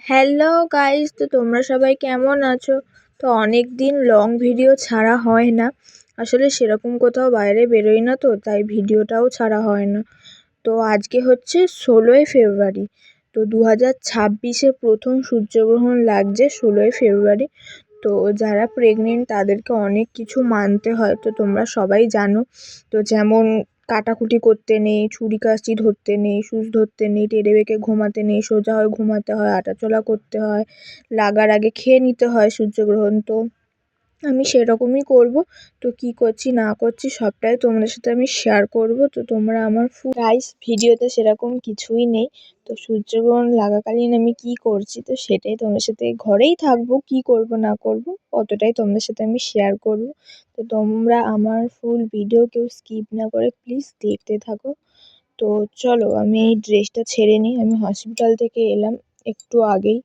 Hello guys, তো তোমরা সবাই কেমন আছো? তো অনেক দিন লং ভিডিও ছাড়া হয় না। আসলে সেরকম কোথাও বাইরে বেরোই না, তো তাই ভিডিওটাও ছাড়া হয় না। তো আজকে হচ্ছে 16ই ফেব্রুয়ারি। তো 2026-এ প্রথম সূর্যগ্রহণ লাগছে 16ই ফেব্রুয়ারি। তো যারা প্রেগনেন্ট তাদেরকে অনেক কিছু মানতে হয়, তো তোমরা সবাই জানো। তো যেমন কাটাকুটি করতে নেই, ছুরি কাঁচি ধরতে নেই, সুচ ধরতে নেই, টেনে বেঁকে ঘুমাতে নেই, সোজা হয়ে ঘুমাতে হয়, হাঁটাচলা করতে হয়, লাগার আগে খেয়ে নিতে হয় সূর্যগ্রহণ। তো আমি সেরকমই করব। তো কি করছি না করছি সবটাই তোমাদের সাথে আমি শেয়ার করব। তো তোমরা আমার গাইস, ভিডিওতে সেরকম কিছুই নেই। তো সূর্যগ্রহণ লাগাকালীন আমি কি করছি তো সেটাই তোমাদের সাথে, ঘরেই থাকবো, কি করব না করব অতটাই তোমাদের সাথে আমি শেয়ার করব। তো তোমরা আমার ফুল ভিডিও কেউ স্কিপ না করে প্লিজ দেখতে থাকো। তো চলো আমি এই ড্রেসটা ছেড়ে নিই। আমি হসপিটাল থেকে এলাম একটু আগেই।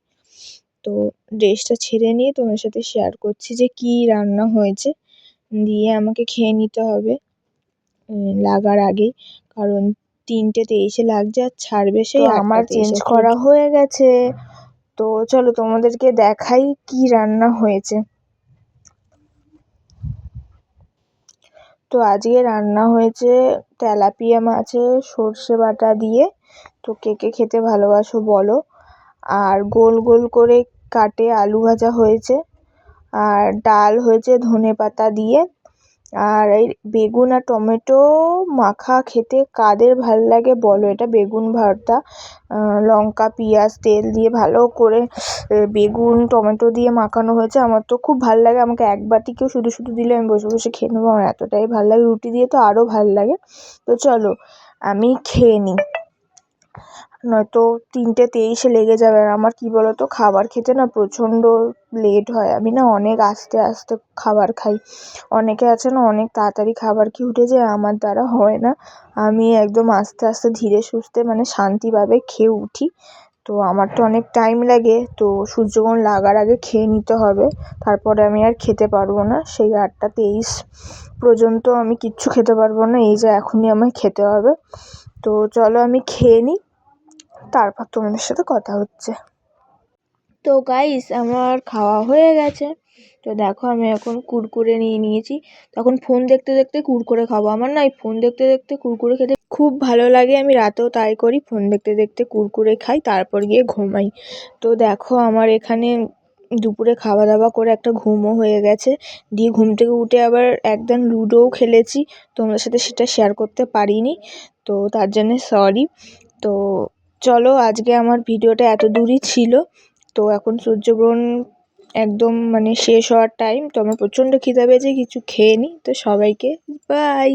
তো ড্রেসটা ছেড়ে নিয়ে তোমার সাথে শেয়ার করছি যে কি রান্না হয়েছে, দিয়ে আমাকে খেয়ে নিতে হবে লাগার আগেই, কারণ 3:23-এ লাগছে আর ছাড়বে সেই 8:23-এ। আমার চেঞ্জ করা হয়ে গেছে। তো চলো তোমাদেরকে দেখাই কি রান্না হয়েছে। তো আজকে রান্না হয়েছে তেলাপিয়া মাছের সর্ষে বাটা দিয়ে। তো কে কে খেতে ভালোবাসো বলো। আর গোল গোল করে কাটে আলু ভাজা হয়েছে, আর ডাল হয়েছে ধনেপাতা দিয়ে। আর এই বেগুন আর টমেটো মাখা খেতে কাদের ভাল লাগে বলো। এটা বেগুন ভর্তা, লঙ্কা পেঁয়াজ তেল দিয়ে ভালো করে বেগুন টমেটো দিয়ে মাখানো হয়েছে। আমার তো খুব ভাল লাগে, আমাকে এক বাটি কেউ শুধু শুধু দিলে আমি বসে বসে খেয়ে নেবো, আমার এতটাই ভাল লাগে। রুটি দিয়ে তো আরও ভাল লাগে। তো চলো আমি খেয়ে নিই, নয়তো 3:23-এ লেগে যাবে। আর আমার কি বলতো, খাবার খেতে না প্রচণ্ড লেট হয়। আমি না অনেক আস্তে আস্তে খাবার খাই। অনেকে আছে না অনেক তাড়াতাড়ি খাবার খেয়ে উঠে যায়, আমার দ্বারা হয় না। আমি একদম আস্তে আস্তে ধীরে সুস্থে মানে শান্তিভাবে খেয়ে উঠি। তো আমার তো অনেক টাইম লাগে, তো সূর্যগ্রহণ লাগার আগে খেয়ে নিতে হবে, তারপরে আমি আর খেতে পারবো না। সেই 8:23 পর্যন্ত আমি কিচ্ছু খেতে পারবো না, এই যে এখনই আমায় খেতে হবে। তো চলো আমি খেয়ে নিই, তারপর তোমাদের সাথে কথা হচ্ছে। তো গাইস, আমার খাওয়া হয়ে গেছে। তো দেখো আমি এখন কুরকুরে নিয়ে নিয়েছি। তখন ফোন দেখতে দেখতে কুরকুরে খাবো। আমার না এই ফোন দেখতে দেখতে কুরকুরে খেতে খুব ভালো লাগে। আমি রাতেও তাই করি, ফোন দেখতে দেখতে কুরকুরে খাই, তারপর গিয়ে ঘুমাই। তো দেখো আমার এখানে দুপুরে খাওয়া দাওয়া করে একটা ঘুমও হয়ে গেছে। দিয়ে ঘুম থেকে উঠে আবার একদম লুডোও খেলেছি, তোমাদের সাথে সেটা শেয়ার করতে পারিনি, তো তার জন্যে সরি। তো চলো আজকে আমার ভিডিওটা এত দূরই ছিল। তো এখন সূর্যগ্রহণ একদম মানে শেষ হওয়ার টাইম। তো আমার প্রচণ্ড খিদে পেয়েছে, কিছু খেয়ে নিই। তো সবাইকে বাই।